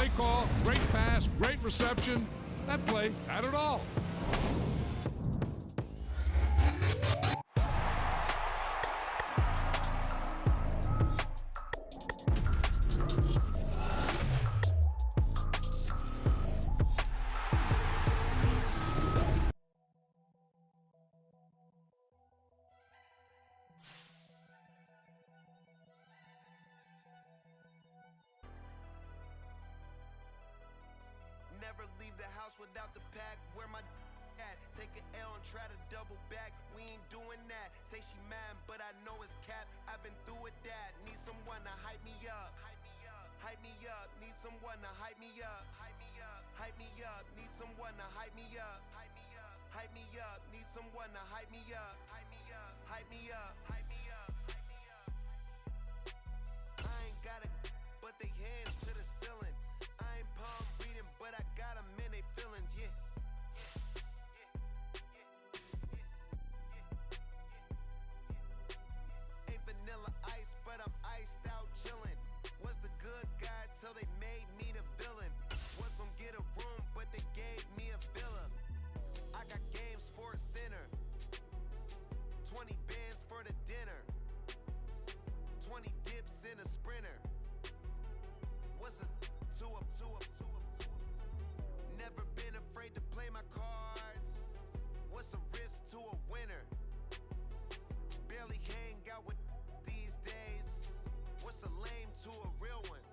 play call, great pass, great reception. That play had it all. Never leave the house without the pack. Where my at? Take an L and try to double back. We ain't doing that. Say she mad, but I know it's cap. I've been through with that. Need someone to hype me up. Hype me up. Need someone to hype me up. Hype me up. Hype me up. Need someone to hype me up. Hype me up. Hype me up. Need someone to hype me up. Hype me up. Hype me up. Hype me up. Hype me up. I ain't got it, but they hands to the ceiling. I ain't palm reading, but I got them in they feelings, yeah. Ain't vanilla ice, but I'm iced out chillin'. Was the good guy till they made me the villain. Was gonna get a room, but they gave me a villa. I got Game Sports Center. 20 bands for the dinner. 20 dips in a sprinter. What's a two up? Never been afraid to play my cards. What's a risk to a winner? Barely hang out with these days. What's a lame to a real one?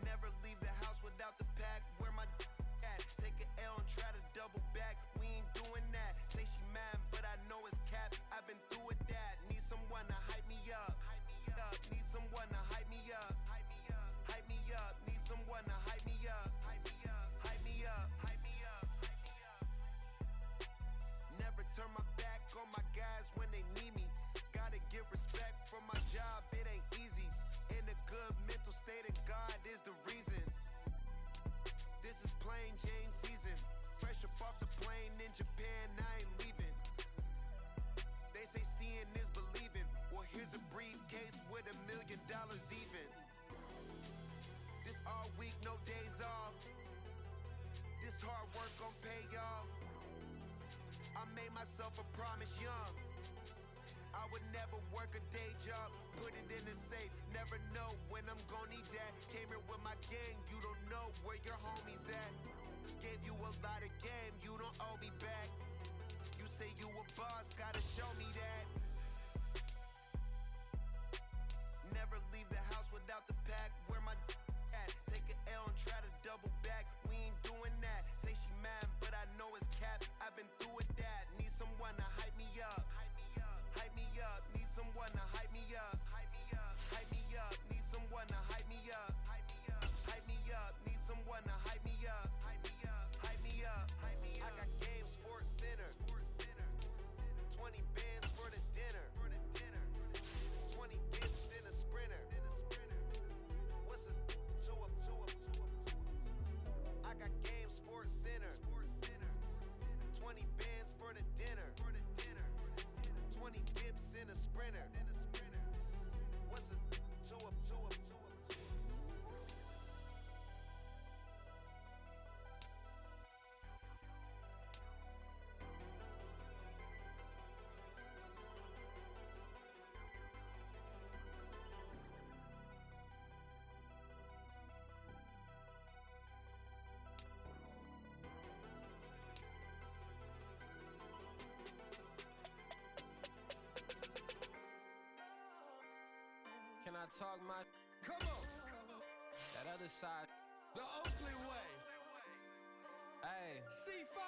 Never leave the house without the pack. Where my at? Take an L and try to double back. We ain't doing that. Say she mad, but I know it's cap. I've been through with that. Need someone to hype me up. Need someone to hype me up. Hype me up. Hype me up. Need someone to hype me up. Hype me up. Hype me up. Hype me up. Hype me up. Never turn my back on my guys when they need me. Gotta give respect for my job. It ain't easy. In a good mental state, and God is the reason. This is plain Jane season. Fresh up off the plane in Japan, I ain't leaving. They say seeing is believing. Well, here's a briefcase with $1 million even. This all week, no days off. This hard work gon' pay off. I made myself a promise young. I would never work a day job, put it in the safe. Never know when I'm gon' need that. Came here with my gang, you don't know where your homies at. Gave you a lot of game, you don't owe me back. You say you a boss, gotta show me that. Never leave the house without the pack. Where my at? Take an L and try to double back. We ain't doing that. Say she mad, but I know it's cap. I've been through with that. Need someone to hype me up. Hype me up. Hype me up. Need someone to hype me up. Hype me up. Hype me up. Need someone to hype me up. Hype me up. Hype me up. Need someone to hype me up. Hype me up. Hype me up. Hype me up. I got Game Sports Center. 20 bands for the dinner. 20 dips in a sprinter. What's a two up? I got Game Sports Center. 20 bands for the dinner. 20 dips in a sprinter. What's a two up? Can I talk my? Come on, That other side? the Oakley way. Hey, C5.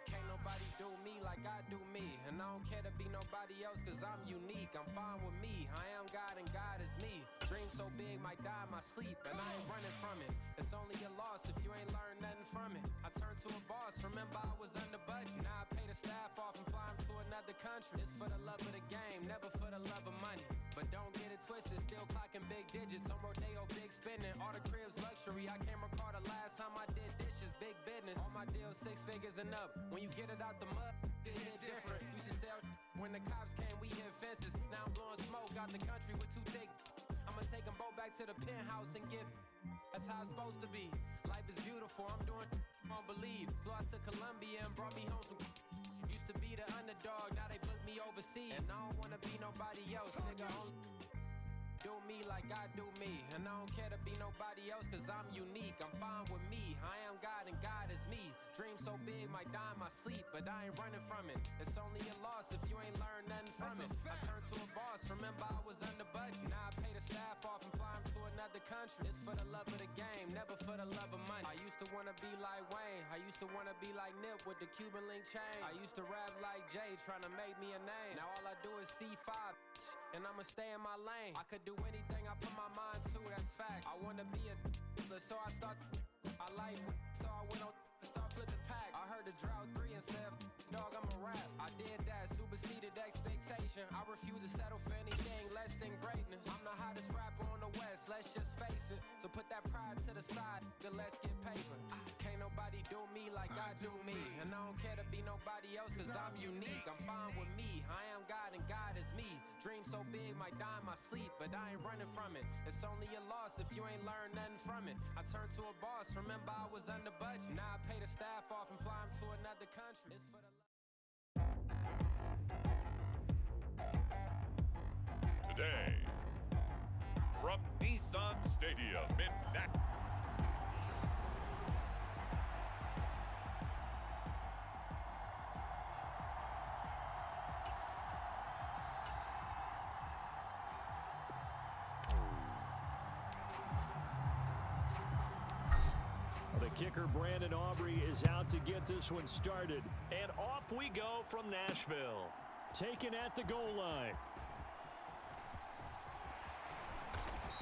can't nobody do me like I do me. And I don't care to be nobody else, cause I'm unique. I'm fine with me. I am God and God is me. Dream so big, might die in my sleep. And I ain't running from it. It's only a loss if you ain't learned nothing from it. I turned to a boss, remember I was under budget. Now I pay the staff off and fly them to another country. It's for the love of the game, never for the love of money. But don't get it twisted, still clocking big digits. On Rodeo, big spending, all the cribs luxury. I can't recall the last time I did dishes, big business. All my deals 6 figures and up. When you get it out the mud, it hit different. Used to sell when the cops came, we hit fences. Now I'm blowing smoke out the country with 2 thick. I'ma take them both back to the penthouse and get. That's how it's supposed to be. Life is beautiful, I'm doing won't believe. Flew out to Colombia and brought me home some. Used to be the underdog, now they book me overseas. And I don't wanna be nobody else, nigga. Do me like I do me. And I don't care to be nobody else, cause I'm unique. I'm fine with me, I am God and God is me. Dream so big, might die in my sleep, but I ain't running from it. It's only a loss if you ain't learned nothing from it. I turned to a boss, remember I was under budget. Now I pay the staff off and fly them to another country. It's for the love of the game, never for the love of money. I used to wanna be like Wayne, I used to wanna be like Nip with the Cuban link chain. I used to rap like Jay, trying to make me a name. Now all I do is C5, and I'ma stay in my lane. I could do anything I put my mind to, that's fact. I wanna be a so I start. I like, so I went on and start flipping packs. I heard the drought 3 and said, dog, I'm a rap. I did that, superseded expectation. I refuse to settle for anything less than greatness. I'm the hottest rapper on the West, let's just face it. So put that pride to the side, then let's get paper. Can't nobody do me like I do me. And I don't care to be nobody else, cause I'm unique. I'm fine with me, I am God and God is me. Dream so big, might die in my sleep, but I ain't running from it. It's only a loss if you ain't learned nothing from it. I turned to a boss, remember I was under budget. Now I pay the staff off and fly them to another country. It's for the Today, from Nissan Stadium in Nashville. The kicker, Brandon Aubrey, is out to get this one started. And off we go from Nashville. Taken at the goal line.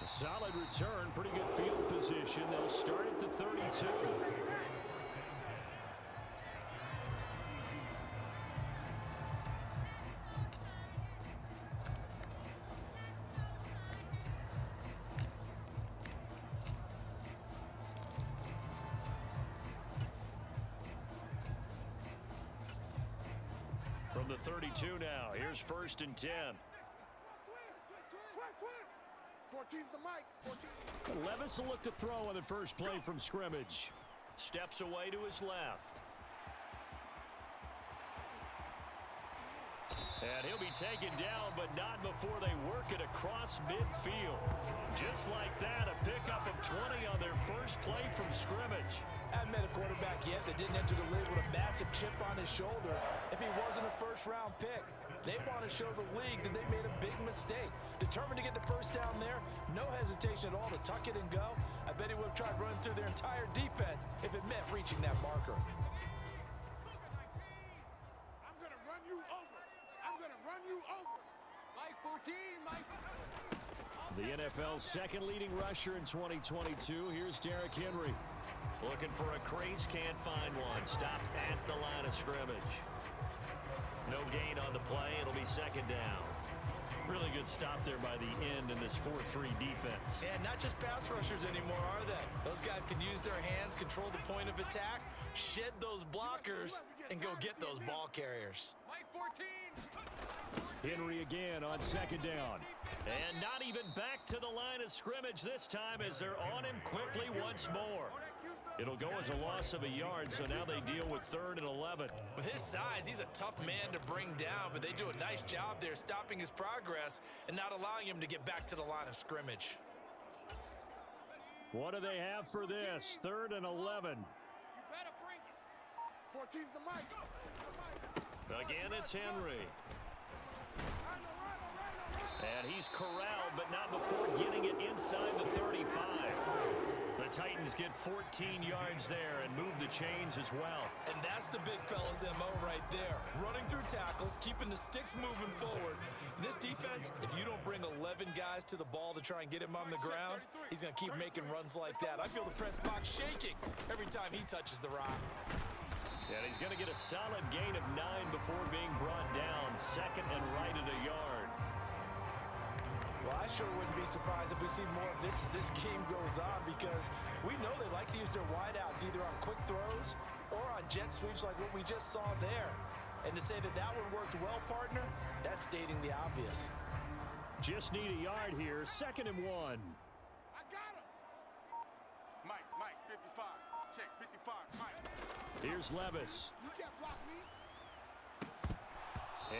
A solid return, pretty good field position. They'll start at the 32. From the 32 now, here's 1st and 10. 14's the mic. 14. Levis will look to throw on the first play from scrimmage. Steps away to his left. And he'll be taken down, but not before they work it across midfield. Just like that, a pickup of 20 on their first play from scrimmage. Haven't met a quarterback yet that didn't enter the league with a massive chip on his shoulder if he wasn't a first-round pick. They want to show the league that they made a big mistake. Determined to get the first down there, no hesitation at all to tuck it and go. I bet he would have tried running through their entire defense if it meant reaching that marker. I'm going to run you over. I'm going to run you over. Mike 14, Mike. The NFL's second leading rusher in 2022. Here's Derrick Henry. Looking for a crease, can't find one. Stopped at the line of scrimmage. No gain on the play. It'll be 2nd down. Really good stop there by the end in this 4-3 defense. And not just pass rushers anymore, are they? Those guys can use their hands, control the point of attack, shed those blockers, and go get those ball carriers. Mike 14. Henry again on 2nd down. And not even back to the line of scrimmage this time as they're on him quickly once more. It'll go as a loss of a yard, so now they deal with 3rd and 11. With his size, he's a tough man to bring down, but they do a nice job there stopping his progress and not allowing him to get back to the line of scrimmage. What do they have for this? 3rd and 11. You better bring it. 14's the mic. Again, it's Henry. And he's corralled, but not before getting it inside the 35. The Titans get 14 yards there and move the chains as well. And that's the big fella's MO right there. Running through tackles, keeping the sticks moving forward. This defense, if you don't bring 11 guys to the ball to try and get him on the ground, he's going to keep making runs like that. I feel the press box shaking every time he touches the rock. And he's going to get a solid gain of 9 before being brought down. 2nd and right at a yard. Well, I sure wouldn't be surprised if we see more of this as this game goes on, because we know they like to use their wideouts either on quick throws or on jet sweeps like what we just saw there. And to say that that one worked well, partner, that's stating the obvious. Just need a yard here. 2nd and 1. I got him. Mike, 55. Check, 55. Mike. Here's Levis. You can't block me.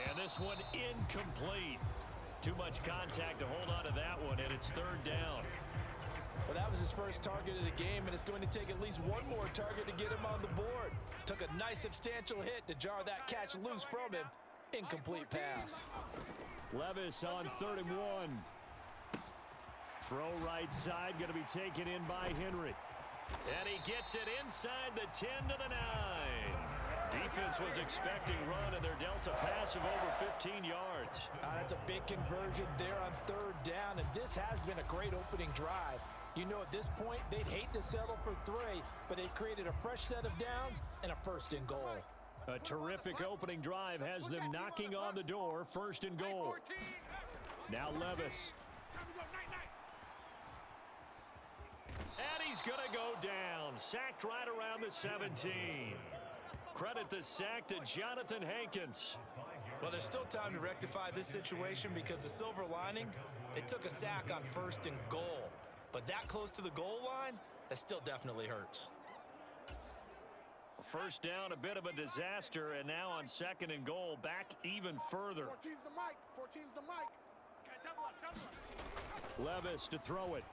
And this one incomplete. Too much contact to hold on to that one, and it's 3rd down. Well, that was his first target of the game, and it's going to take at least one more target to get him on the board. Took a nice substantial hit to jar that catch loose from him. Incomplete pass. Levis on 3rd and 1. Throw right side, going to be taken in by Henry. And he gets it inside the 10 to the 9. Defense was expecting run, and they're dealt a pass of over 15 yards. That's a big conversion there on 3rd down, and this has been a great opening drive. You know, at this point, they'd hate to settle for 3, but they've created a fresh set of downs and a 1st and goal. A terrific opening drive has them knocking on the door. 1st and goal. Now Levis. And he's going to go down. Sacked right around the 17. Credit the sack to Jonathan Hankins. Well, there's still time to rectify this situation because the silver lining, they took a sack on 1st and goal. But that close to the goal line, that still definitely hurts. 1st down, a bit of a disaster, and now on 2nd and goal, back even further. 14's the mic. 14's the mic. Okay, double up. Levis to throw it.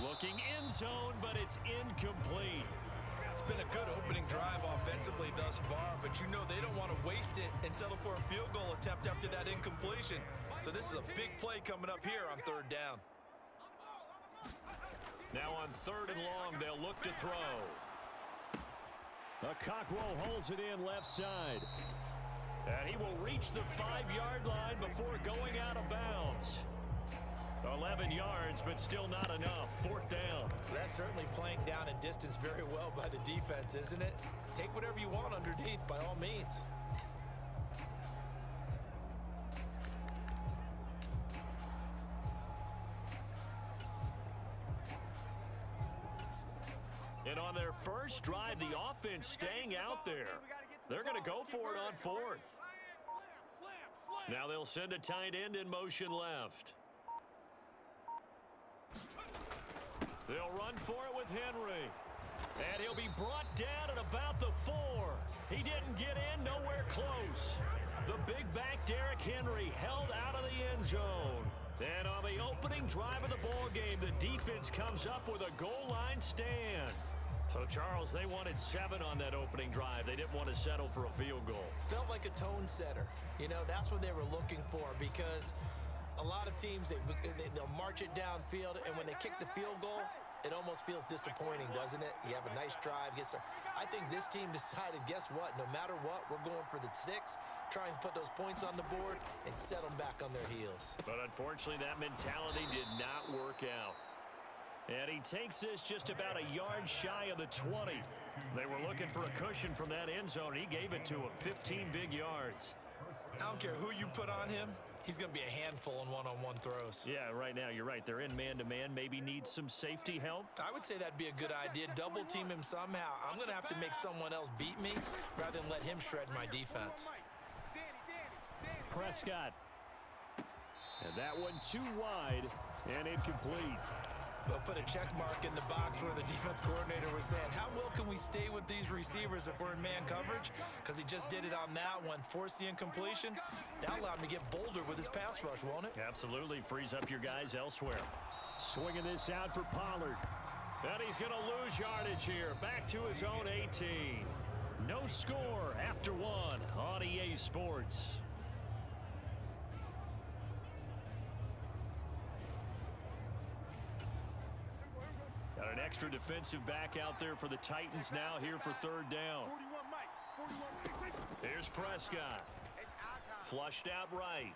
Looking end zone, but it's incomplete. It's been a good opening drive offensively thus far, but you know they don't want to waste it and settle for a field goal attempt after that incompletion. So this is a big play coming up here on 3rd down. Now on 3rd and long, they'll look to throw. Cockrell holds it in left side. And he will reach the 5-yard line before going out of bounds. 11 yards, but still not enough. 4th down. That's certainly playing down in distance very well by the defense, isn't it? Take whatever you want underneath, by all means. And on their first drive, the offense staying out there. They're going to go for it on 4th. Now they'll send a tight end in motion left. They'll run for it with Henry. And he'll be brought down at about the 4. He didn't get in, nowhere close. The big back Derrick Henry held out of the end zone. And on the opening drive of the ball game, the defense comes up with a goal line stand. So, Charles, they wanted 7 on that opening drive. They didn't want to settle for a field goal. Felt like a tone setter. You know, that's what they were looking for because a lot of teams, they'll march it downfield, and when they kick the field goal, it almost feels disappointing, doesn't it? You have a nice drive. I think this team decided, guess what? No matter what, we're going for the 6, trying to put those points on the board and set them back on their heels. But unfortunately, that mentality did not work out. And he takes this just about a yard shy of the 20. They were looking for a cushion from that end zone. He gave it to him. 15 big yards. I don't care who you put on him. He's going to be a handful in one-on-one throws. Yeah, right now, you're right. They're in man-to-man. Maybe needs some safety help. I would say that'd be a good idea. Double team him somehow. I'm going to have to make someone else beat me rather than let him shred my defense. Prescott. And that one too wide and incomplete. We'll put a check mark in the box where the defense coordinator was saying, how well can we stay with these receivers if we're in man coverage? Because he just did it on that one. Force the incompletion. That allowed him to get bolder with his pass rush, won't it? Absolutely. Frees up your guys elsewhere. Swinging this out for Pollard. And he's going to lose yardage here. Back to his own 18. No score after 1 on EA Sports. Got an extra defensive back out there for the Titans now here for 3rd down. 41 Mike. Here's Prescott. Flushed out right.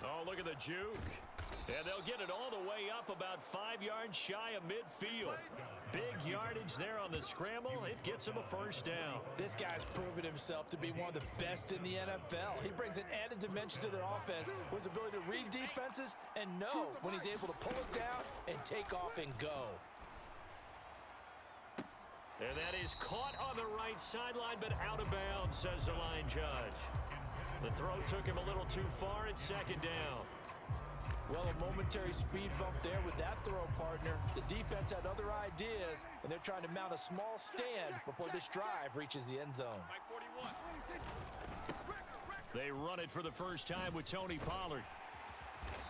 Oh, look at the juke. And they'll get it all the way up about 5 yards shy of midfield. Big yardage there on the scramble. It gets him a 1st down. This guy's proven himself to be one of the best in the NFL. He brings an added dimension to their offense with his ability to read defenses and know when he's able to pull it down and take off and go. And that is caught on the right sideline, but out of bounds, says the line judge. The throw took him a little too far. It's second down. Well, a momentary speed bump there with that throw, partner. The defense had other ideas, and they're trying to mount a small stand before this drive reaches the end zone. They run it for the first time with Tony Pollard.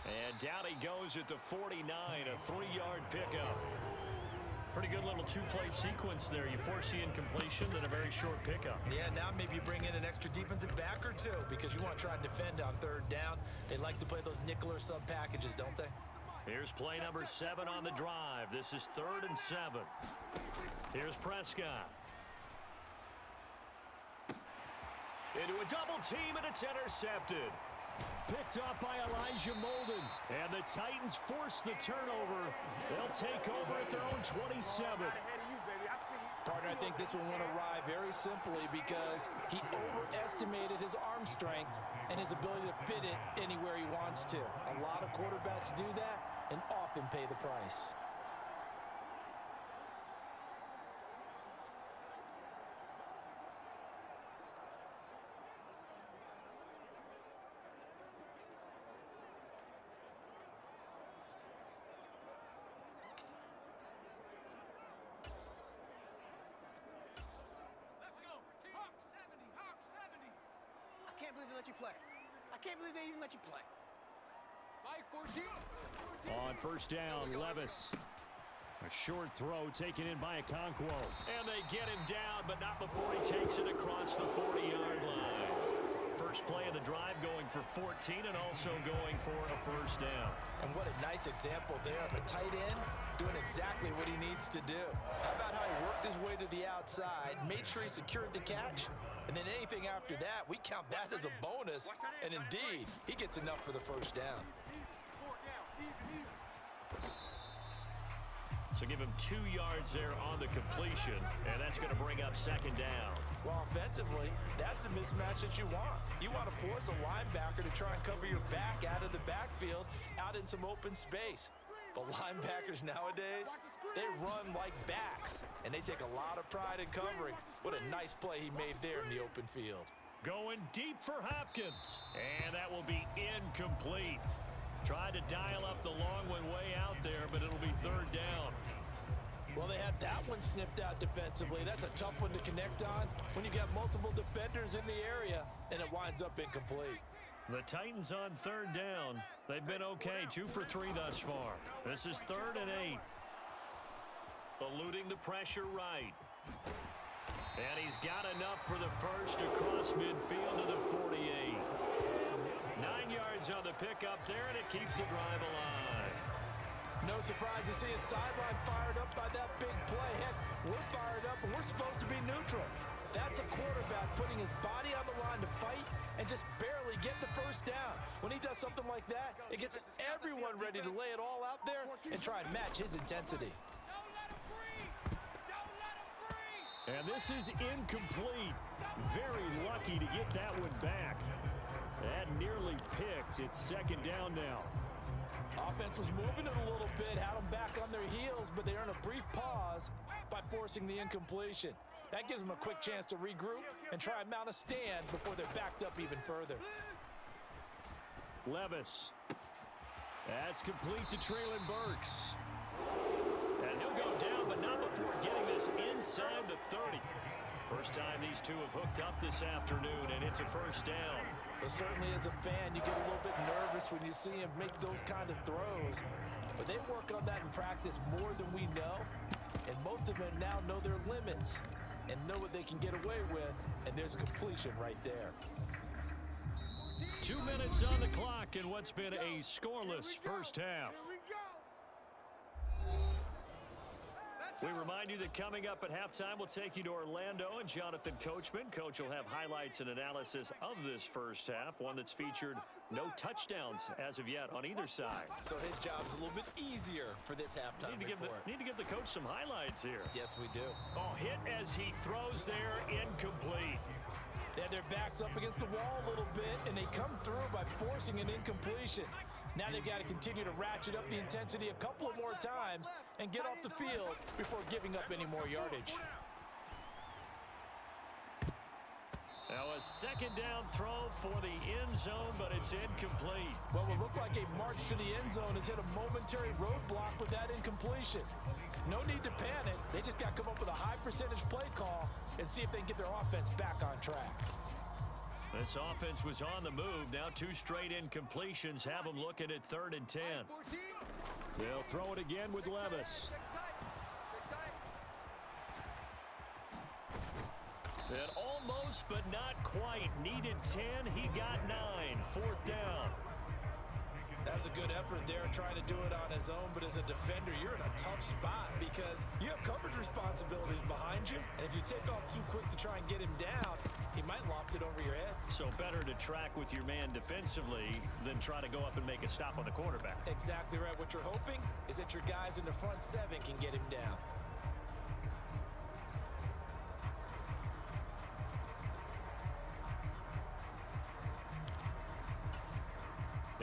And down he goes at the 49, a 3-yard pickup. Pretty good little two-play sequence there. You force the incompletion, then a very short pickup. Yeah, now maybe you bring in an extra defensive back or two because you want to try and defend on third down. They like to play those nickel or sub packages, don't they? Here's play number 7 on the drive. This is 3rd and 7. Here's Prescott. Into a double team, and it's intercepted. Picked up by Elijah Molden. And the Titans force the turnover. They'll take over at their own 27. Partner, I think this one went awry very simply because he overestimated his arm strength and his ability to fit it anywhere he wants to. A lot of quarterbacks do that and often pay the price. I can't believe they let you play. I can't believe they even let you play. Mike 14. On first down, Levis. A short throw taken in by Okonkwo. And they get him down, but not before he takes it across the 40-yard line. First play of the drive going for 14 and also going for a first down. And what a nice example there of a tight end doing exactly what he needs to do. How about how he worked his way to the outside, made sure he secured the catch, and then anything after that, we count that as a bonus. And indeed, he gets enough for the first down. So give him 2 yards there on the completion, and that's going to bring up second down. Well, offensively, that's the mismatch that you want. You want to force a linebacker to try and cover your back out of the backfield, out in some open space. But linebackers nowadays, they run like backs, and they take a lot of pride in covering. What a nice play he made there in the open field. Going deep for Hopkins, and that will be incomplete. Tried to dial up the long one way out there, but it'll be third down. Well, they had that one snipped out defensively. That's a tough one to connect on when you got multiple defenders in the area, and it winds up incomplete. The Titans on third down. They've been okay, 2 for 3 thus far. This is 3rd and 8. Eluding the pressure right. And he's got enough for the first across midfield to the 48. 9 yards on the pickup there, and it keeps the drive alive. No surprise to see his sideline fired up by that big play. Heck, we're fired up, and we're supposed to be neutral. That's a quarterback putting his body on the line to fight and just barely get the first down. When he does something like that, it gets everyone ready to lay it all out there and try and match his intensity. And this is incomplete. Very lucky to get that one back. That nearly picked. It's second down now. Offense was moving it a little bit, had them back on their heels, but they earned a brief pause by forcing the incompletion. That gives them a quick chance to regroup and try and mount a stand before they're backed up even further. Levis. That's complete to Traylon Burks. And he'll go down, but not before getting this inside the 30. First time these two have hooked up this afternoon, and it's a first down. But certainly as a fan, you get a little bit nervous when you see him make those kind of throws. But they work on that in practice more than we know. And most of them now know their limits and know what they can get away with. And there's a completion right there. 2 minutes on the clock in what's been a scoreless first half. We remind you that coming up at halftime, we'll take you to Orlando and Jonathan Coachman. Coach will have highlights and analysis of this first half, one that's featured no touchdowns as of yet on either side. So his job's a little bit easier for this halftime report. Need to give the coach some highlights here. Yes, we do. Oh, hit as he throws there, incomplete. They had their backs up against the wall a little bit, and they come through by forcing an incompletion. Now they've got to continue to ratchet up the intensity a couple of more times and get off the field before giving up any more yardage. a second down throw for the end zone, but it's incomplete. What will look like a march to the end zone has hit a momentary roadblock with that incompletion. No need to panic. They just got to come up with a high percentage play call and see if they can get their offense back on track. This offense was on the move. Now 2 straight incompletions have them looking at 3rd and 10. They'll throw it again with Levis. And almost, but not quite. Needed 10. He got 9. 4th down. That was a good effort there, trying to do it on his own. But as a defender, you're in a tough spot because you have coverage responsibilities behind you. And if you take off too quick to try and get him down, he might loft it over your head. So better to track with your man defensively than try to go up and make a stop on the quarterback. Exactly right. What you're hoping is that your guys in the front 7 can get him down.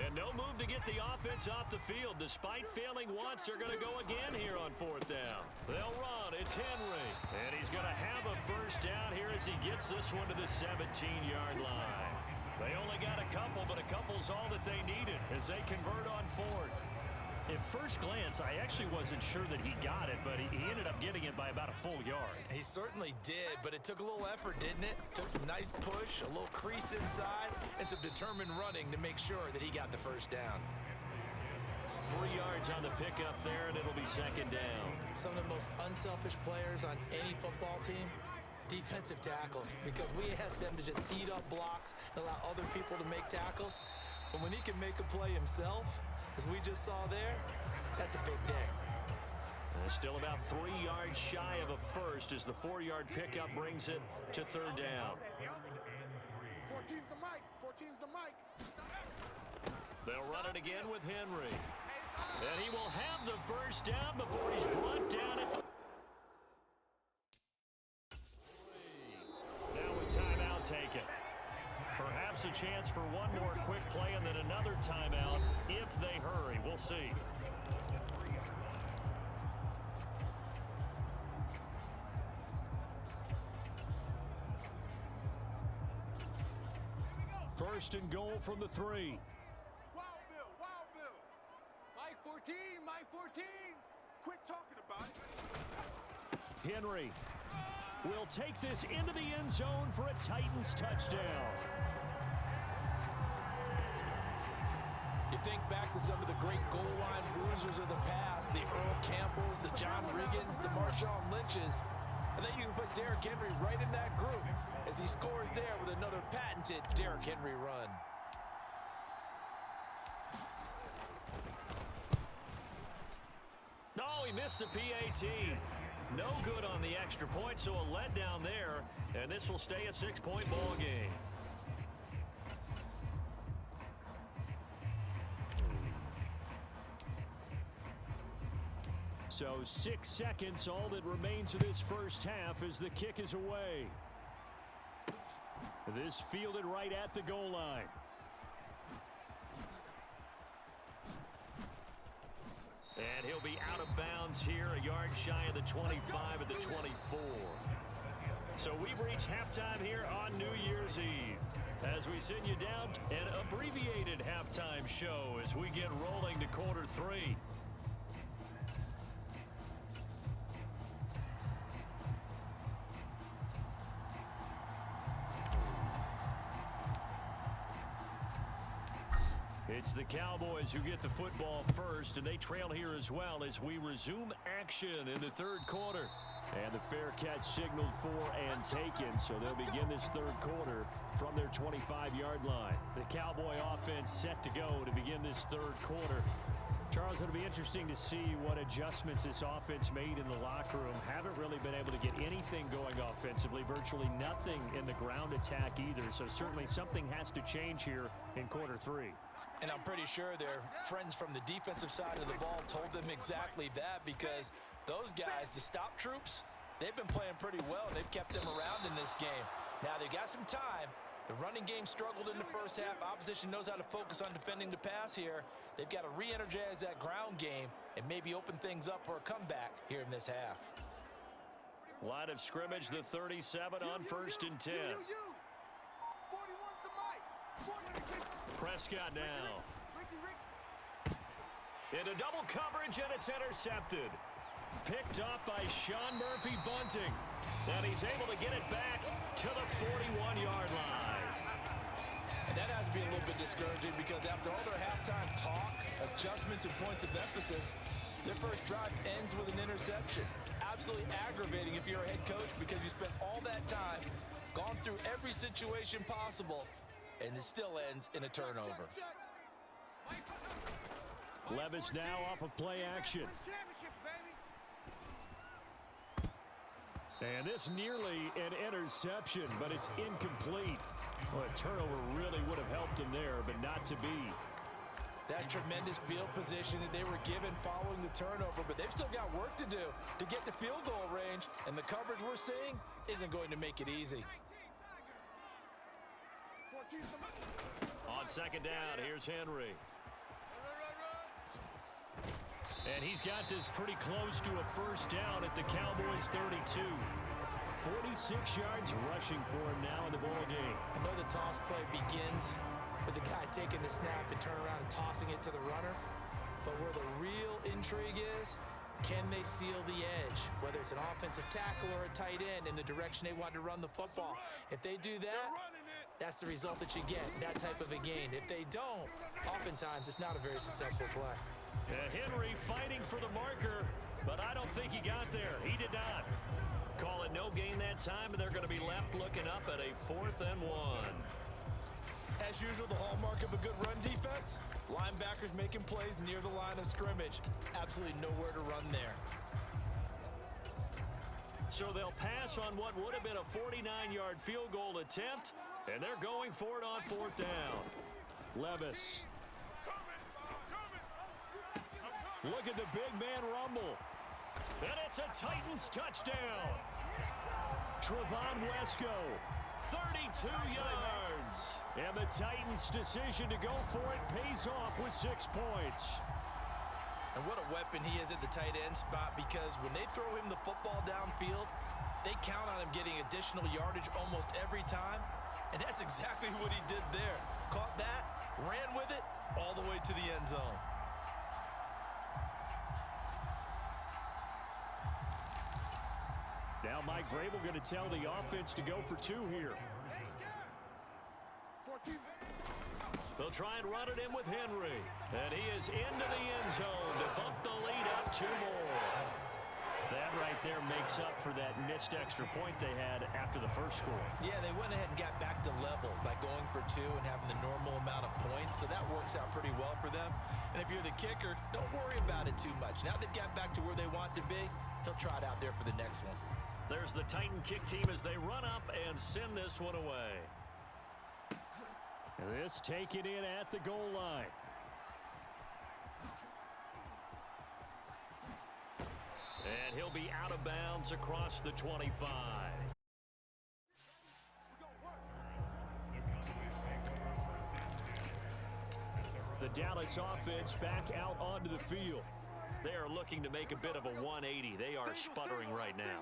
And no move to get the offense off the field. Despite failing once, they're going to go again here on 4th down. They'll run. It's Henry. And he's going to have a first down here as he gets this one to the 17-yard line. They only got a couple, but a couple's all that they needed as they convert on 4th. At first glance, I actually wasn't sure that he got it, but he ended up getting it by about a full yard. He certainly did, but it took a little effort, didn't it? Took some nice push, a little crease inside, and some determined running to make sure that he got the first down. 3 yards on the pickup there, and it'll be 2nd down. Some of the most unselfish players on any football team, defensive tackles, because we ask them to just eat up blocks and allow other people to make tackles. But when he can make a play himself, as we just saw there, that's a big day. Still about 3 yards shy of a first as the 4-yard pickup brings it to 3rd down. 14's the mic. 14's the mic. They'll run it again with Henry. And he will have the first down before he's brought down at the... Now a timeout taken. Perhaps a chance for one more quick play and then another timeout if they hurry. We'll see. First and goal from the 3. Wild Bill, Wild Bill. Mike 14, Mike 14. Quit talking about it. Henry will take this into the end zone for a Titans touchdown. You think back to some of the great goal line bruisers of the past, the Earl Campbells, the John Riggins, the Marshawn Lynches. And then you can put Derrick Henry right in that group as he scores there with another patented Derrick Henry run. Oh, he missed the PAT. No good on the extra point, so a letdown there, and this will stay a 6-point ball game. So 6 seconds, all that remains of this first half as the kick is away. This fielded right at the goal line. And he'll be out of bounds here, a yard shy of the 25 at the 24. So we've reached halftime here on New Year's Eve. As we send you down an abbreviated halftime show as we get rolling to quarter 3. It's the Cowboys who get the football first, and they trail here as well as we resume action in the 3rd quarter. And the fair catch signaled for and taken, so they'll begin this 3rd quarter from their 25-yard line. The Cowboy offense set to go to begin this 3rd quarter. Charles, it'll be interesting to see what adjustments this offense made in the locker room. Haven't really been able to get anything going offensively, virtually nothing in the ground attack either. So certainly something has to change here in quarter 3. And I'm pretty sure their friends from the defensive side of the ball told them exactly that, because those guys, the stop troops, they've been playing pretty well. They've kept them around in this game. Now they've got some time. The running game struggled in the first half. Opposition knows how to focus on defending the pass here. They've got to re-energize that ground game and maybe open things up for a comeback here in this half. Line of scrimmage, the 37 on 1st and 10. Prescott now. Into double coverage, and it's intercepted. Picked off by Sean Murphy Bunting. And he's able to get it back to the 41-yard line. And that has to be a little bit discouraging because after all their halftime talk, adjustments and points of emphasis, their first drive ends with an interception. Absolutely aggravating if you're a head coach because you spent all that time, gone through every situation possible, and it still ends in a turnover. Levis now off of play action. And this nearly an interception, but it's incomplete. Well, a turnover really would have helped him there, but not to be. That tremendous field position that they were given following the turnover, but they've still got work to do to get to field goal range, and the coverage we're seeing isn't going to make it easy. On second down, here's Henry. And he's got this pretty close to a first down at the Cowboys' 32. 46 yards rushing for him now in the ball game. I know the toss play begins with the guy taking the snap and turn around and tossing it to the runner. But where the real intrigue is, can they seal the edge? Whether it's an offensive tackle or a tight end in the direction they want to run the football. If they do that, that's the result that you get, that type of a gain. If they don't, oftentimes it's not a very successful play. And Henry fighting for the marker, but I don't think he got there. He did not. Call it no gain that time, and they're going to be left looking up at a 4th and 1. As usual, the hallmark of a good run defense, linebackers making plays near the line of scrimmage. Absolutely nowhere to run there. So they'll pass on what would have been a 49-yard field goal attempt, and they're going for it on 4th down. Levis. Look at the big man rumble. And it's a Titans touchdown. Trevon Wesco, 32 yards. And the Titans' decision to go for it pays off with 6 points. And what a weapon he is at the tight end spot, because when they throw him the football downfield, they count on him getting additional yardage almost every time. And that's exactly what he did there. Caught that, ran with it, all the way to the end zone. Now Mike Vrabel going to tell the offense to go for 2 here. They'll try and run it in with Henry. And he is into the end zone to bump the lead up 2 more. That right there makes up for that missed extra point they had after the first score. Yeah, they went ahead and got back to level by going for 2 and having the normal amount of points, so that works out pretty well for them. And if you're the kicker, don't worry about it too much. Now they've got back to where they want to be, he'll try it out there for the next one. There's the Titan kick team as they run up and send this one away. This taken in at the goal line. And he'll be out of bounds across the 25. The Dallas offense back out onto the field. They are looking to make a bit of a 180. They are sputtering right now.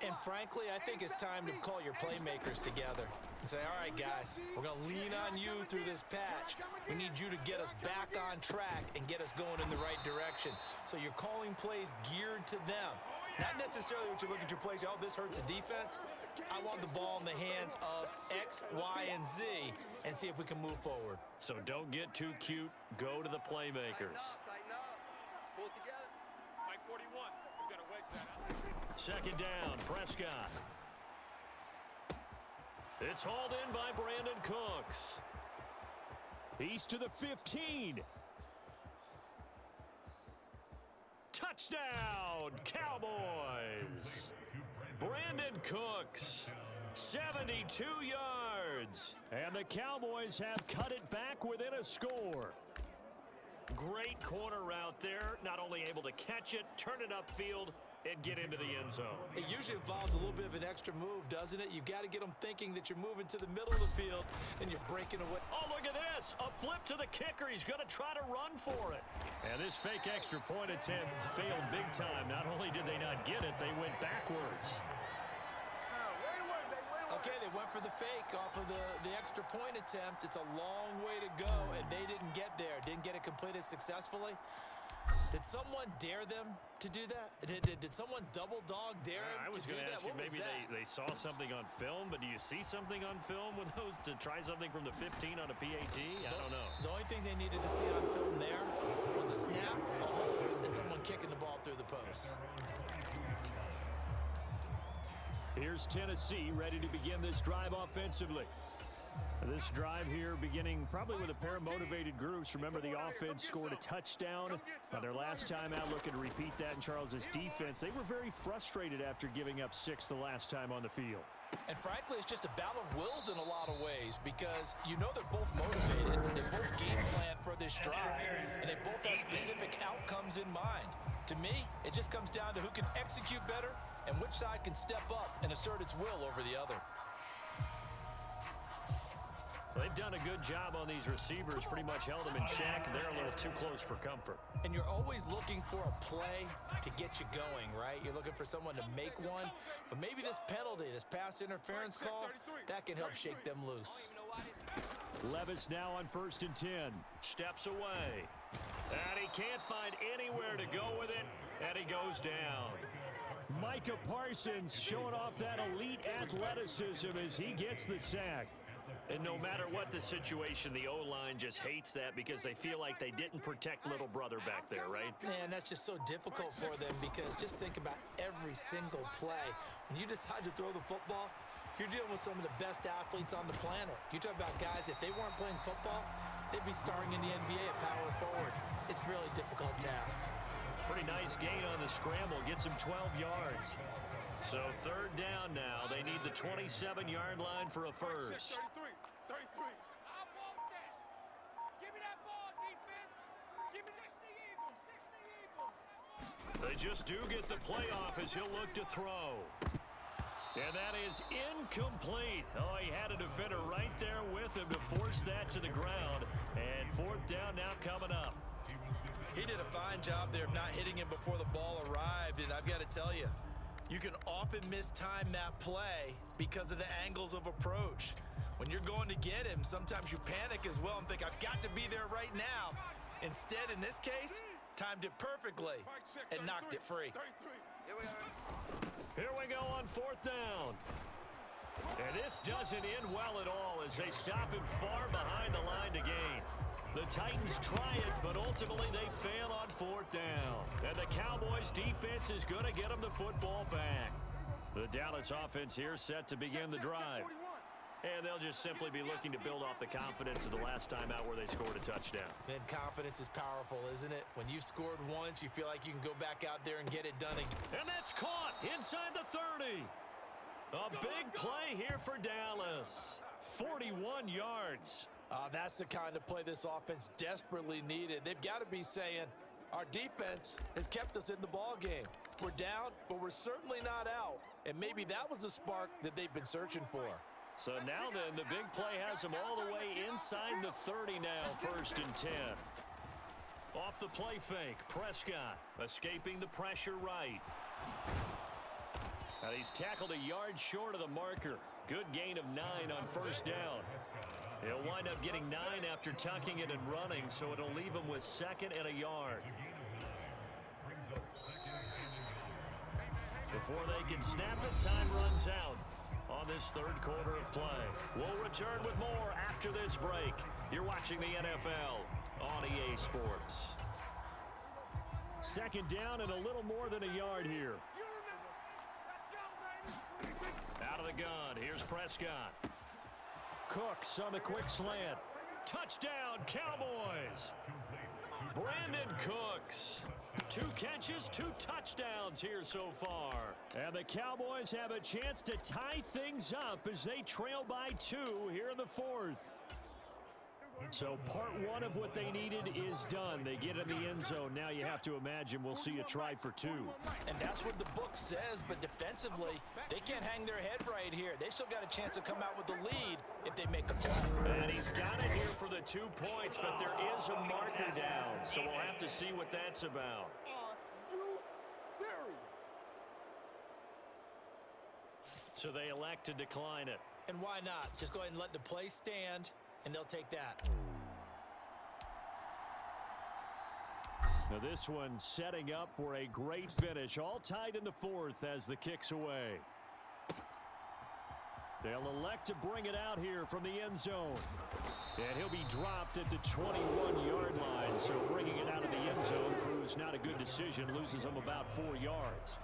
And frankly, I think it's time to call your playmakers together and say, all right, guys, we're going to lean on you through this patch. We need you to get us back on track and get us going in the right direction. So you're calling plays geared to them. Not necessarily what you look at your plays, oh, this hurts the defense. I want the ball in the hands of X, Y, and Z and see if we can move forward. So don't get too cute. Go to the playmakers. Tighten up. Pull it together. Mike 41. We got to wedge that out. Second down, Prescott. It's hauled in by Brandon Cooks. He's to the 15. Touchdown, Cowboys. Brandon Cooks, 72 yards. And the Cowboys have cut it back within a score. Great corner route there. Not only able to catch it, turn it upfield, and get into the end zone. It usually involves a little bit of an extra move, doesn't it? You've got to get them thinking that you're moving to the middle of the field and you're breaking away. Oh, look at this. A flip to the kicker. He's going to try to run for it. And this fake extra point attempt failed big time. Not only did they not get it, they went backwards. Okay, okay, they went for the fake off of the extra point attempt. It's a long way to go, and they didn't get there. Didn't get it completed successfully. Did someone dare them to do that? Did someone double dog dare him I was to do going to that? ask you, What was maybe that? they saw something on film, but do you see something on film with those to try something from the 15 on a PAT? I don't know. The only thing they needed to see on film there was a snap, a hold, and someone kicking the ball through the post. Here's Tennessee ready to begin this drive offensively. This drive here beginning probably with a pair of motivated groups. Remember, the offense scored a touchdown on their last time out, looking to repeat that in Charles's defense. They were very frustrated after giving up 6 the last time on the field. And frankly, it's just a battle of wills in a lot of ways because you know they're both motivated. They both game plan for this drive, and they both have specific outcomes in mind. To me, it just comes down to who can execute better and which side can step up and assert its will over the other. They've done a good job on these receivers, pretty much held them in check. They're a little too close for comfort. And you're always looking for a play to get you going, right? You're looking for someone to make one. But maybe this penalty, this pass interference call, that can help shake them loose. Levis now on 1st and 10. Steps away. And he can't find anywhere to go with it. And he goes down. Micah Parsons showing off that elite athleticism as he gets the sack. And no matter what the situation, the O-line just hates that because they feel like they didn't protect little brother back there, right? Man, that's just so difficult for them because just think about every single play. When you decide to throw the football, you're dealing with some of the best athletes on the planet. You talk about guys, if they weren't playing football, they'd be starring in the NBA at power forward. It's a really difficult task. Pretty nice gain on the scramble. Gets him 12 yards. So 3rd down now. They need the 27-yard line for a first. 33. I want that. Give me that ball, defense. Give me 60 Eagles. They just do get the playoff as he'll look to throw. And that is incomplete. Oh, he had a defender right there with him to force that to the ground. And 4th down now coming up. He did a fine job there of not hitting him before the ball arrived, and I've got to tell you, you can often mistime that play because of the angles of approach. When you're going to get him, sometimes you panic as well and think, I've got to be there right now. Instead, in this case, timed it perfectly and knocked it free. Here we go on 4th down. And this doesn't end well at all as they stop him far behind the line to gain. The Titans try it, but ultimately they fail on 4th down. And the Cowboys defense is going to get them the football back. The Dallas offense here set to begin the drive. And they'll just simply be looking to build off the confidence of the last time out where they scored a touchdown. Then confidence is powerful, isn't it? When you've scored once, you feel like you can go back out there and get it done again. And that's caught inside the 30. A big play here for Dallas. 41 yards. That's the kind of play this offense desperately needed. They've got to be saying, our defense has kept us in the ball game. We're down, but we're certainly not out. And maybe that was the spark that they've been searching for. So now then, the big play has them all the way inside the 30 now, 1st and 10. Off the play fake, Prescott escaping the pressure right. Now he's tackled a yard short of the marker. Good gain of 9 on 1st down. He'll wind up getting 9 after tucking it and running, so it'll leave him with 2nd and a yard. Before they can snap it, time runs out on this 3rd quarter of play. We'll return with more after this break. You're watching the NFL on EA Sports. 2nd down and a little more than a yard here. Out of the gun, here's Prescott. Cooks on the quick slant. Touchdown, Cowboys. Brandon Cooks. 2 catches, 2 touchdowns here so far. And the Cowboys have a chance to tie things up as they trail by 2 here in the 4th. So part 1 of what they needed is done. They get in the end zone. Now you have to imagine we'll see a try for 2. And that's what the book says, but defensively, they can't hang their head right here. They still got a chance to come out with the lead if they make a play. And he's got it here for the 2 points, but there is a marker down. So we'll have to see what that's about. So they elect to decline it. And why not? Just go ahead and let the play stand, and they'll take that. Now this one setting up for a great finish. All tied in the fourth as the kick's away. They'll elect to bring it out here from the end zone. And he'll be dropped at the 21-yard line. So bringing it out of the end zone proves not a good decision. Loses them about 4 yards.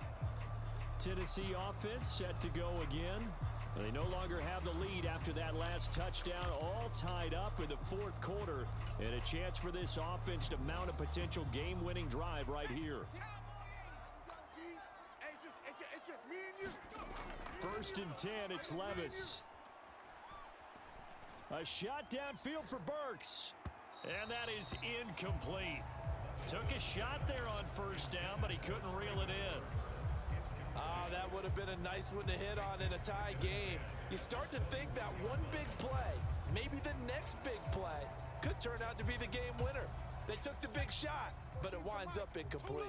Tennessee offense set to go again. They no longer have the lead after that last touchdown. All tied up in the fourth quarter. And a chance for this offense to mount a potential game-winning drive right here. It's just me and you. 1st and 10, it's Levis. A shot downfield for Burks. And that is incomplete. Took a shot there on 1st down, but he couldn't reel it in. That would have been a nice one to hit on in a tie game. You start to think that one big play, maybe the next big play, could turn out to be the game winner. They took the big shot, but it winds up incomplete.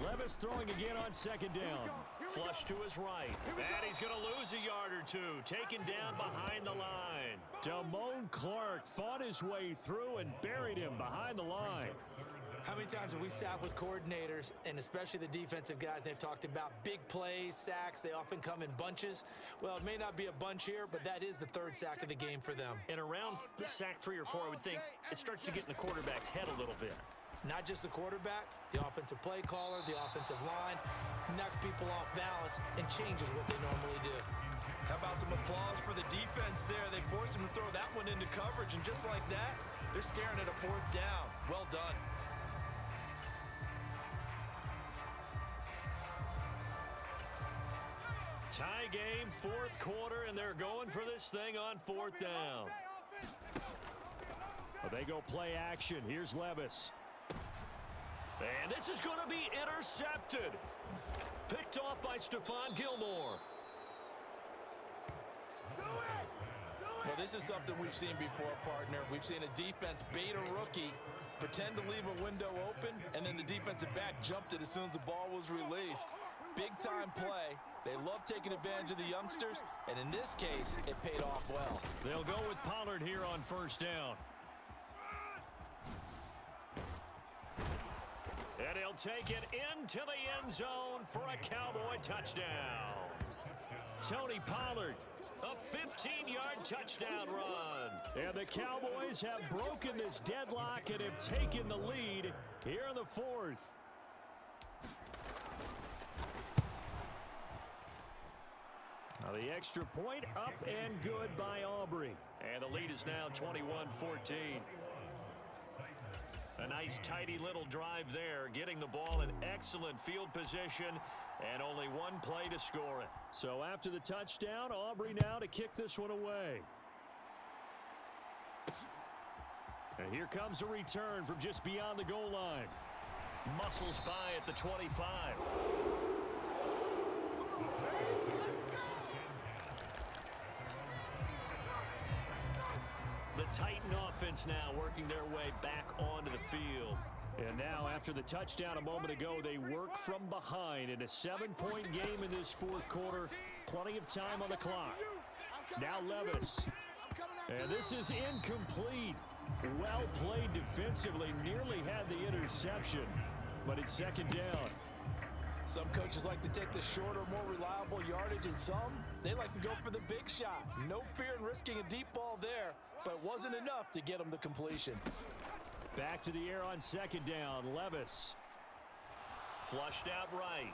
Levis throwing again on 2nd down. Flush to his right. And he's going to lose a yard or two. Taken down behind the line. Damone Clark fought his way through and buried him behind the line. How many times have we sat with coordinators, and especially the defensive guys, they've talked about big plays, sacks. They often come in bunches. Well, it may not be a bunch here, but that is the 3rd sack of the game for them. And around the sack 3 or 4, I would think it starts to get in the quarterback's head a little bit. Not just the quarterback, the offensive play caller, the offensive line, knocks people off balance and changes what they normally do. How about some applause for the defense there? They forced him to throw that one into coverage, and just like that, they're staring at a 4th down. Well done. Tie game, 4th quarter, and they're going for this thing on 4th down. Well, they go play action. Here's Levis. And this is going to be intercepted. Picked off by Stephon Gilmore. Well, this is something we've seen before, partner. We've seen a defense bait a rookie, pretend to leave a window open, and then the defensive back jumped it as soon as the ball was released. Big-time play. They love taking advantage of the youngsters, and in this case, it paid off well. They'll go with Pollard here on 1st down. And he'll take it into the end zone for a Cowboy touchdown. Tony Pollard, a 15-yard touchdown run. And the Cowboys have broken this deadlock and have taken the lead here in the 4th. Now the extra point up and good by Aubrey. And the lead is now 21-14. A nice tidy little drive there, getting the ball in excellent field position and only one play to score it. So after the touchdown, Aubrey now to kick this one away. And here comes a return from just beyond the goal line. Muscles by at the 25. The Titan offense now working their way back onto the field. And now after the touchdown a moment ago, they work from behind in a 7-point game in this 4th quarter. Plenty of time on the clock. Now Levis. And this is incomplete. Well played defensively. Nearly had the interception, but it's 2nd down. Some coaches like to take the shorter, more reliable yardage, and some, they like to go for the big shot. No fear in risking a deep ball there, but it wasn't enough to get them the completion. Back to the air on 2nd down. Levis. Flushed out right.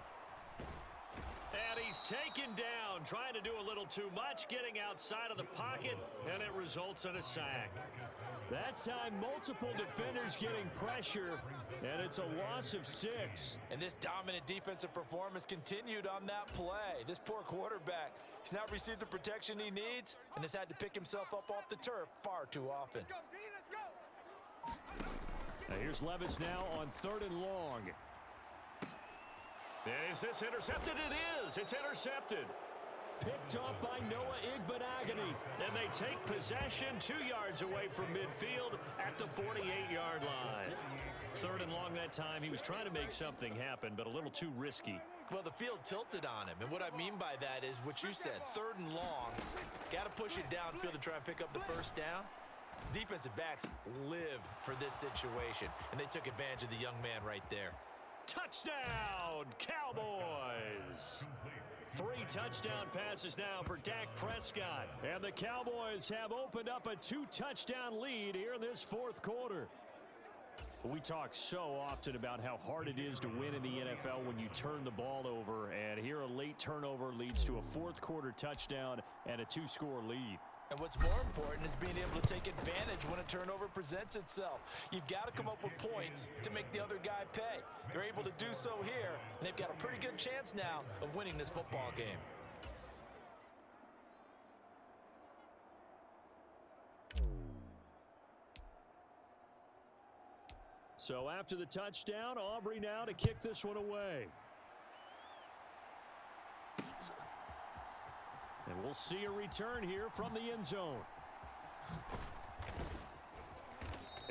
And he's taken down, trying to do a little too much, getting outside of the pocket, and it results in a sack. That time, multiple defenders getting pressure, and it's a loss of 6. And this dominant defensive performance continued on that play. This poor quarterback, he's not received the protection he needs and has had to pick himself up off the turf far too often. Let's go, D, let's go. Now here's Levis now on 3rd and long. Is this intercepted? It is. It's intercepted. Picked off by Noah Igbenogany. And they take possession 2 yards away from midfield at the 48-yard line. 3rd and long that time. He was trying to make something happen, but a little too risky. Well, the field tilted on him, and what I mean by that is what you said, 3rd and long. Got to push it downfield to try and pick up the first down. Defensive backs live for this situation, and they took advantage of the young man right there. Touchdown, Cowboys! 3 touchdown passes now for Dak Prescott. And the Cowboys have opened up a 2-touchdown lead here in this 4th quarter. We talk so often about how hard it is to win in the NFL when you turn the ball over. And here a late turnover leads to a 4th quarter touchdown and a 2-score lead. And what's more important is being able to take advantage when a turnover presents itself. You've got to come up with points to make the other guy pay. They're able to do so here, and they've got a pretty good chance now of winning this football game. So after the touchdown, Aubrey now to kick this one away. And we'll see a return here from the end zone.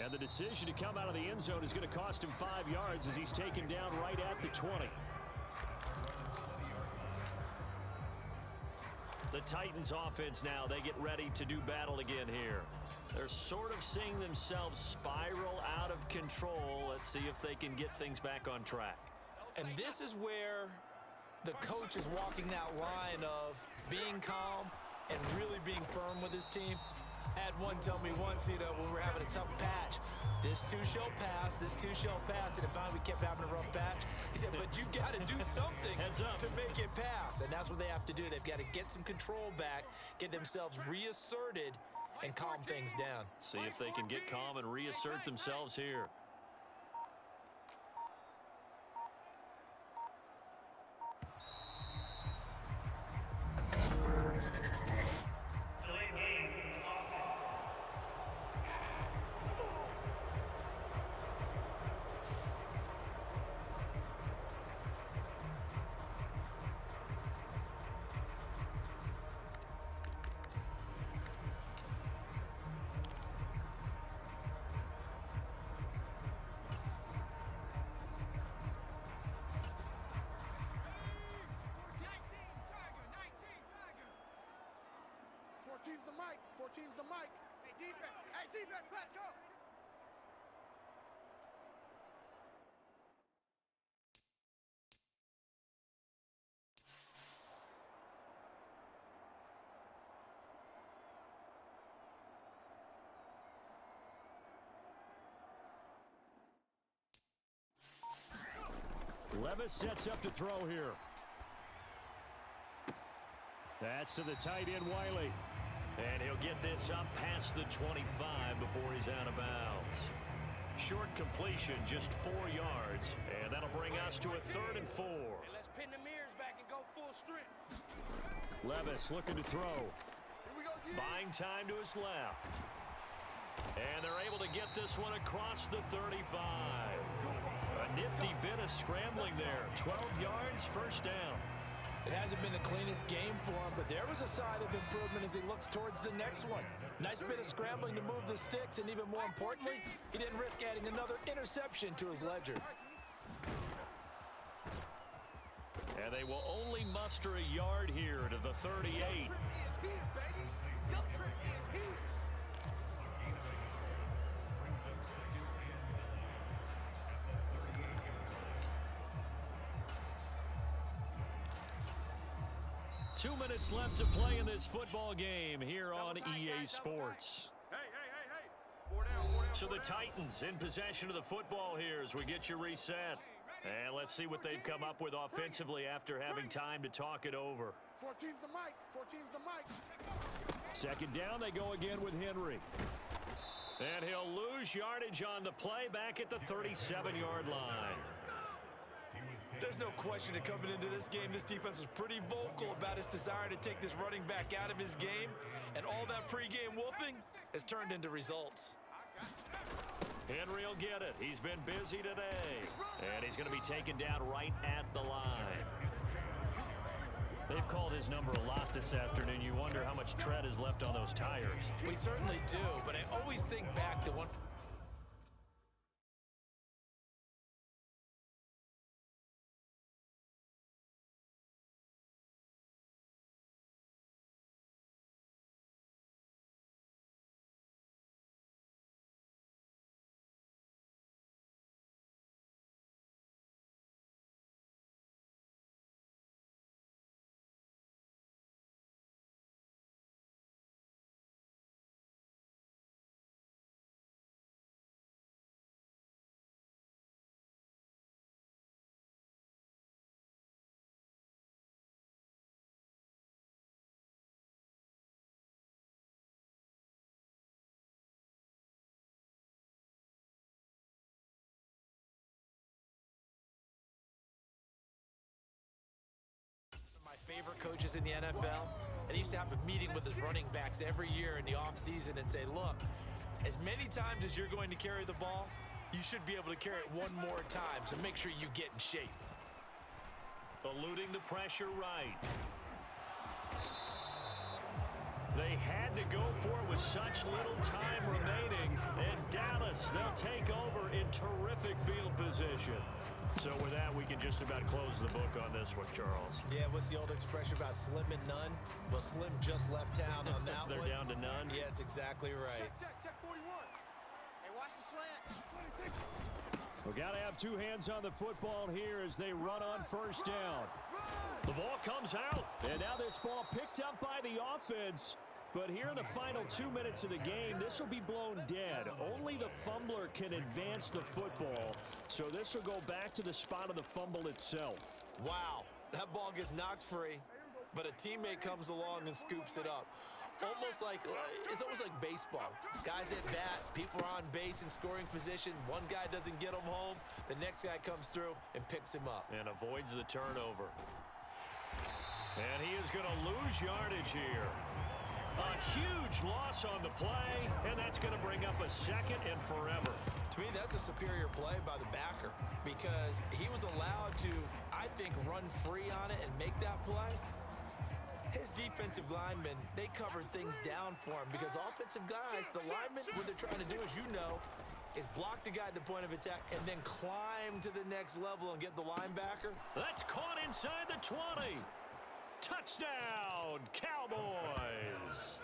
And the decision to come out of the end zone is going to cost him 5 yards as he's taken down right at the 20. The Titans offense now, they get ready to do battle again here. They're sort of seeing themselves spiral out of control. Let's see if they can get things back on track. And this is where the coach is walking that line of being calm and really being firm with his team. Had one tell me once, when we're having a tough patch, this too shall pass, this too shall pass, and finally we kept having a rough patch. He said, but you got to do something to make it pass, and that's what they have to do. They've got to get some control back, get themselves reasserted, and calm things down. See if they can get calm and reassert themselves here. The mic. 14's the mic. Hey, defense, let's go. Levis sets up to throw here. That's to the tight end, Wiley. And he'll get this up past the 25 before he's out of bounds. Short completion, just 4 yards. And that'll bring us to a 3rd and 4. Hey, let's pin the mirrors back and go full strength. Levis looking to throw. Buying time to his left. And they're able to get this one across the 35. A nifty bit of scrambling there. 12 yards, first down. It hasn't been the cleanest game for him, but there was a sign of improvement as he looks towards the next one. Nice bit of scrambling to move the sticks, and even more importantly, he didn't risk adding another interception to his ledger. And they will only muster a yard here to the 38. 2 minutes left to play in this football game here on EA Sports. Hey. 4 down. So the Titans in possession of the football here as we get you reset. And let's see what they've come up with offensively after having time to talk it over. 14's the mic. Second down, they go again with Henry. And he'll lose yardage on the play back at the 37-yard line. There's no question that coming into this game, this defense was pretty vocal about its desire to take this running back out of his game. And all that pregame wolfing has turned into results. Henry will get it. He's been busy today. And he's going to be taken down right at the line. They've called his number a lot this afternoon. You wonder how much tread is left on those tires. We certainly do, but I always think back to one coaches in the NFL, and he used to have a meeting with his running backs every year in the offseason and say, look, as many times as you're going to carry the ball, you should be able to carry it one more time, so make sure you get in shape. Eluding the pressure right. They had to go for it with such little time remaining, and Dallas, they'll take over in terrific field position. So with that, we can just about close the book on this one, Charles. Yeah, what's the old expression about slim and none? Well, Slim just left town on that They're one. down to none? Yes, exactly right. Check 41. Hey, watch the slant. We got to have two hands on the football here as they run on first down. The ball comes out. And now this ball picked up by the offense. But here in the final 2 minutes of the game, this will be blown dead. Only the fumbler can advance the football. So this will go back to the spot of the fumble itself. Wow, that ball gets knocked free, but a teammate comes along and scoops it up. It's almost like baseball. Guys at bat, people are on base in scoring position. One guy doesn't get him home. The next guy comes through and picks him up. And avoids the turnover. And he is going to lose yardage here. A huge loss on the play, and that's going to bring up a second and forever. To me, that's a superior play by the backer because he was allowed to, I think, run free on it and make that play. His defensive linemen, they covered things down for him because offensive guys, the linemen, what they're trying to do, as you know, is block the guy at the point of attack and then climb to the next level and get the linebacker. That's caught inside the 20. Touchdown, Cowboys.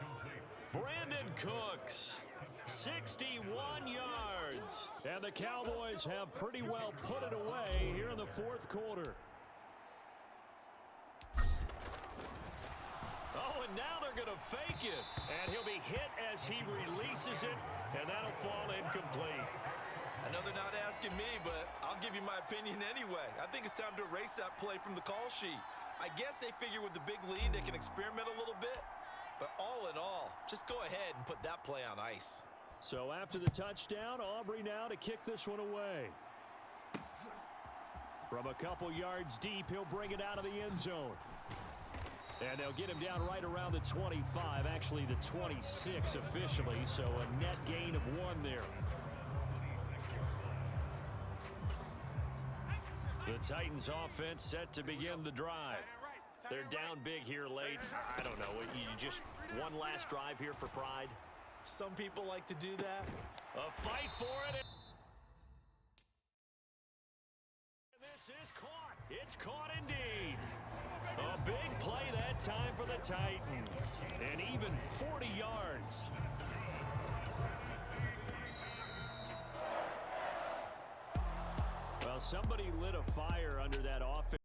Brandon Cooks, 61 yards. And the Cowboys have pretty well put it away here in the fourth quarter. Oh, and now they're going to fake it. And he'll be hit as he releases it, and that'll fall incomplete. Another not asking me, but I'll give you my opinion anyway. I think it's time to erase that play from the call sheet. I guess they figure with the big lead, they can experiment a little bit. But all in all, just go ahead and put that play on ice. So after the touchdown, Aubrey now to kick this one away. From a couple yards deep, he'll bring it out of the end zone. And they'll get him down right around the 25, actually the 26 officially, so a net gain of 1 there. The Titans offense set to begin the drive. They're down big here late. I don't know. You just one last drive here for pride. Some people like to do that. A fight for it. This is caught. It's caught indeed. A big play that time for the Titans. And even 40 yards. Well, somebody lit a fire under that offense.